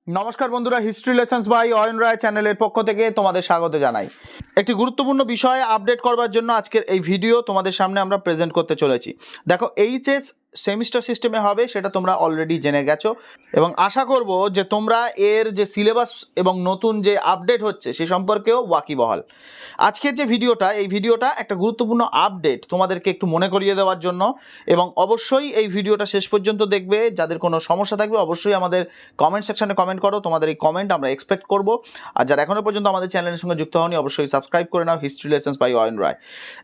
নমস্কার বন্ধুরা, history lessons by Ayan রায় চ্যানেলের পক্ষ থেকে তোমাদের স্বাগত জানাই। একটি গুরুত্বপূর্ণ বিষয় আপডেট করবার জন্য আজকের এই ভিডিও তোমাদের সামনে আমরা প্রেজেন্ট করতে চলেছি। দেখো, এইচএস সেমিস্টার সিস্টেমে হবে সেটা তোমরা অলরেডি জেনে গেছো এবং আশা করব যে তোমরা এর যে সিলেবাস এবং নতুন যে আপডেট হচ্ছে সে সম্পর্কেও ওয়াকিবহাল। আজকের যে ভিডিওটা, এই ভিডিওটা একটা গুরুত্বপূর্ণ আপডেট তোমাদেরকে একটু মনে করিয়ে দেওয়ার জন্য, এবং অবশ্যই এই ভিডিওটা শেষ পর্যন্ত দেখবে। যাদের কোনো সমস্যা থাকবে অবশ্যই আমাদের কমেন্ট সেকশনে কমেন্ট করো, তোমাদের এই কমেন্ট আমরা এক্সপেক্ট করব। আর যারা এখনও পর্যন্ত আমাদের চ্যানেলের সঙ্গে যুক্ত হওনি অবশ্যই সাবস্ক্রাইব করে নাও হিস্ট্রি লেসন্স বাই অয়ন রায়।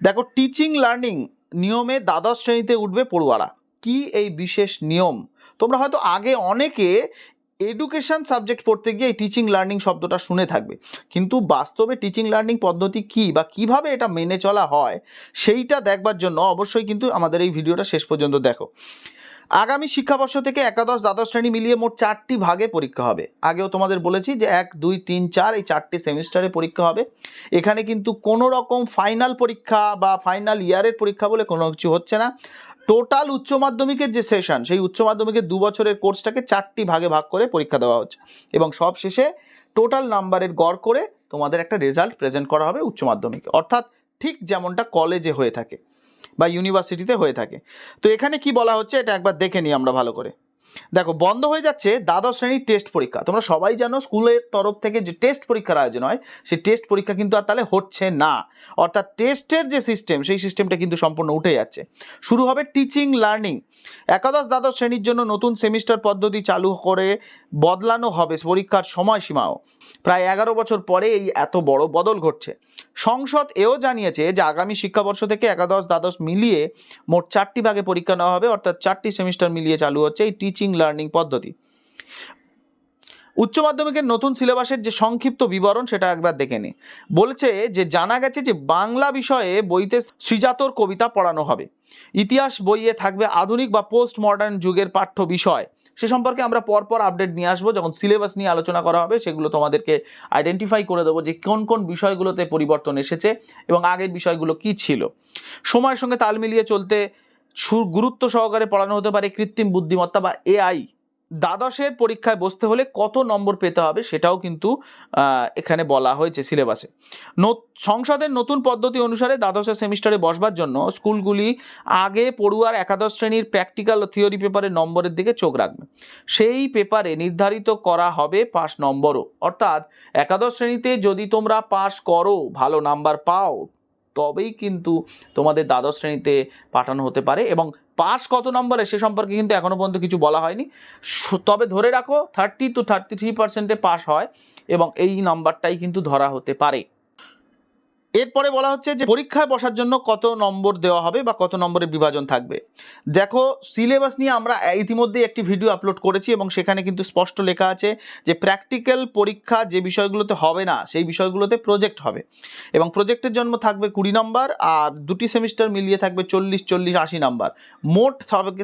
দেখো, টিচিং লার্নিং নিয়মে দ্বাদশ শ্রেণীতে উঠবে পড়ুয়ারা। কি এই বিশেষ নিয়ম? তোমরা হয়তো আগে অনেকে এডুকেশন সাবজেক্ট পড়তে গিয়ে এই টিচিং লার্নিং শব্দটা শুনে থাকবে, কিন্তু বাস্তবে টিচিং লার্নিং পদ্ধতি কী বা কিভাবে এটা মেনে চলা হয় সেইটা দেখবার জন্য অবশ্যই কিন্তু আমাদের এই ভিডিওটা শেষ পর্যন্ত দেখো। আগামী শিক্ষাবর্ষ থেকে একাদশ দ্বাদশ শ্রেণী মিলিয়ে মোট 4টি ভাগে পরীক্ষা হবে। আগেও তোমাদের বলেছি যে 1, 2, 3, 4 এই 4টি সেমিস্টারে পরীক্ষা হবে। এখানে কিন্তু কোনো রকম ফাইনাল পরীক্ষা বা ফাইনাল ইয়ারের পরীক্ষা বলে কোনো কিছু হচ্ছে না। টোটাল উচ্চ মাধ্যমিকের যে সেশন, সেই উচ্চ মাধ্যমিকের 2 বছরের কোর্সটাকে 4টি ভাগে ভাগ করে পরীক্ষা দেওয়া হচ্ছে এবং সব শেষে টোটাল নাম্বারের গড় করে তোমাদের একটা রেজাল্ট প্রেজেন্ট করা হবে উচ্চ মাধ্যমিকে, অর্থাৎ ঠিক যেমনটা কলেজে হয়ে থাকে বা ইউনিভার্সিটিতে হয়ে থাকে। তো এখানে কি বলা হচ্ছে এটা একবার দেখে নিই আমরা ভালো করে। দেখো, বন্ধ হয়ে যাচ্ছে দ্বাদশ শ্রেণীর টেস্ট পরীক্ষা। তোমরা সবাই জানো স্কুলের তরফ থেকে যে টেস্ট পরীক্ষার আয়োজন হয় সেই টেস্ট পরীক্ষা কিন্তু আর তাহলে হচ্ছে না, অর্থাৎ টেস্টের যে সিস্টেম সেই সিস্টেমটা কিন্তু সম্পূর্ণ উঠে যাচ্ছে। শুরু হবে টিচিং লার্নিং। একাদশ দ্বাদশ শ্রেণীর জন্য নতুন সেমিস্টার পদ্ধতি চালু করে বদলানো হবে পরীক্ষার সময়সীমাও। প্রায় 11 বছর পরে এই এত বড় বদল ঘটছে। সংসদ এও জানিয়েছে যে আগামী শিক্ষাবর্ষ থেকে একাদশ দ্বাদশ মিলিয়ে মোট 4টি ভাগে পরীক্ষা নেওয়া হবে, অর্থাৎ 4টি সেমিস্টার মিলিয়ে চালু হচ্ছে এই টিচিং লার্নিং পদ্ধতি। উচ্চ মাধ্যমিকের নতুন সিলেবাসের যে সংক্ষিপ্ত বিবরণ সেটা একবার দেখে নে। বলেছে যে জানা গেছে যে বাংলা বিষয়ে বইতে শ্রীজাতর কবিতা পড়ানো হবে। ইতিহাস বইয়ে থাকবে আধুনিক বা পোস্ট মডার্ন যুগের পাঠ্য বিষয়। সে সম্পর্কে আমরা পরপর আপডেট নিয়ে আসবো, যখন সিলেবাস নিয়ে আলোচনা করা হবে সেগুলো তোমাদেরকে আইডেন্টিফাই করে দেবো যে কোন কোন বিষয়গুলোতে পরিবর্তন এসেছে এবং আগের বিষয়গুলো কি ছিল। সময়ের সঙ্গে তাল মিলিয়ে চলতে গুরুত্ব সহকারে পড়ানো হতে পারে কৃত্রিম বুদ্ধিমত্তা বা এআই। দ্বাদশের পরীক্ষায় বসতে হলে কত নম্বর পেতে হবে সেটাও কিন্তু এখানে বলা হয়েছে সিলেবাসে। সংসদের নতুন পদ্ধতি অনুসারে দ্বাদশের সেমিস্টারে বসবার জন্য স্কুলগুলি আগে পড়ুয়ার একাদশ শ্রেণীর প্র্যাকটিক্যাল ও থিওরি পেপারের নম্বরের দিকে চোখ রাখবে। সেই পেপারে নির্ধারিত করা হবে পাস নম্বরও, অর্থাৎ একাদশ শ্রেণীতে যদি তোমরা পাস করো, ভালো নাম্বার পাও, তবেই কিন্তু তোমাদের দ্বাদশ শ্রেণীতে পাঠানো হতে পারে। এবং পাস কত নম্বরে সে সম্পর্কে কিন্তু এখনও পর্যন্ত কিছু বলা হয়নি, তবে ধরে রাখো 30 to 33% পাস হয় এবং এই নাম্বারটাই কিন্তু ধরা হতে পারে। এরপরে বলা হচ্ছে যে পরীক্ষায় বসার জন্য কত নম্বর দেওয়া হবে বা কত নম্বরের বিভাজন থাকবে। দেখো, সিলেবাস নিয়ে আমরা ইতিমধ্যে একটি ভিডিও আপলোড করেছি এবং সেখানে কিন্তু স্পষ্ট লেখা আছে যে প্র্যাকটিক্যাল পরীক্ষা যে বিষয়গুলোতে হবে না সেই বিষয়গুলোতে প্রজেক্ট হবে এবং প্রজেক্টের জন্য থাকবে 20 নম্বর, আর 2টি সেমিস্টার মিলিয়ে থাকবে 40, 40, 80 নাম্বার, মোট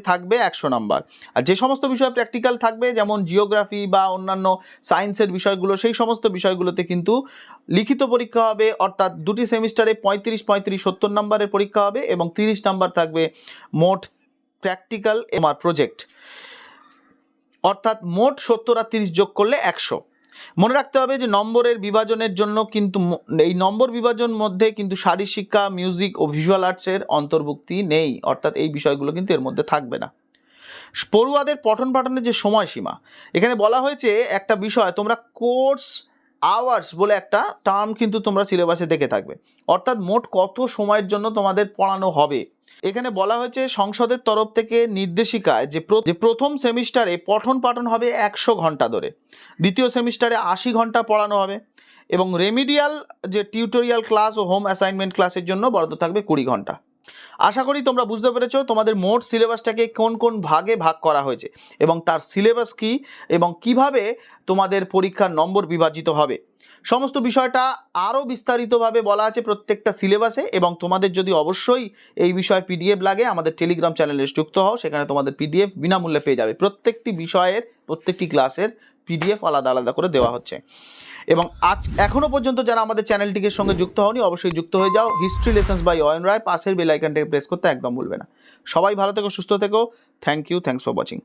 থাকবে 100 নাম্বার। আর যে সমস্ত বিষয় প্র্যাকটিক্যাল থাকবে, যেমন জিওগ্রাফি বা অন্যান্য সায়েন্সের বিষয়গুলো, সেই সমস্ত বিষয়গুলোতে কিন্তু লিখিত পরীক্ষা হবে, অর্থাৎ 2টি সেমিস্টারে 35, 35, 70 নম্বরের পরীক্ষা হবে এবং 30 নাম্বার থাকবে মোট প্র্যাকটিক্যাল এবং প্রজেক্ট, অর্থাৎ মোট 70 আর 30 যোগ করলে 100। মনে রাখতে হবে যে নম্বরের বিভাজনের জন্য কিন্তু এই নম্বর বিভাজন মধ্যে কিন্তু শারীরশিক্ষা, মিউজিক ও ভিজুয়াল আর্টসের অন্তর্ভুক্তি নেই, অর্থাৎ এই বিষয়গুলো কিন্তু এর মধ্যে থাকবে না। পড়ুয়াদের পঠন পাঠনের যে সময়সীমা, এখানে বলা হয়েছে একটা বিষয়, তোমরা কোর্স আওয়ার্স বলে একটা টার্ম কিন্তু তোমরা সিলেবাসে দেখে থাকবে, অর্থাৎ মোট কত সময়ের জন্য তোমাদের পড়ানো হবে। এখানে বলা হয়েছে সংসদের তরফ থেকে নির্দেশিকায় যে প্রথম সেমিস্টারে পঠন পাঠন হবে 100 ঘন্টা ধরে, দ্বিতীয় সেমিস্টারে 80 ঘন্টা পড়ানো হবে এবং রেমিডিয়াল যে টিউটোরিয়াল ক্লাস ও হোম অ্যাসাইনমেন্ট ক্লাসের জন্য বরাদ্দ থাকবে 20 ঘন্টা। আশা করি তোমরা বুঝতে পেরেছো তোমাদের মোট সিলেবাসটাকে কোন কোন ভাগে ভাগ করা হয়েছে এবং তার সিলেবাস কি এবং কিভাবে তোমাদের পরীক্ষার নম্বর বিভাজিত হবে। সমস্ত বিষয়টা আরও বিস্তারিতভাবে বলা আছে প্রত্যেকটা সিলেবাসে, এবং তোমাদের যদি অবশ্যই এই বিষয়ে পিডিএফ লাগে আমাদের টেলিগ্রাম চ্যানেলে যুক্ত হও, সেখানে তোমাদের পিডিএফ বিনামূল্যে পেয়ে যাবে। প্রত্যেকটি বিষয়ের প্রত্যেকটি ক্লাসের পিডিএফ আলাদা আলাদা করে দেওয়া হচ্ছে। এবং এখনও পর্যন্ত যারা আমাদের চ্যানেলটিকে সঙ্গে যুক্ত হওনি অবশ্যই যুক্ত হয়ে যাও। হিস্ট্রি লেসন্স বাই অয়ন রায়, পাশের বেল আইকনটাকে প্রেস করতে একদম ভুলবে না। সবাই ভালো থেকো, সুস্থ থেকো। Thank you, thanks for watching.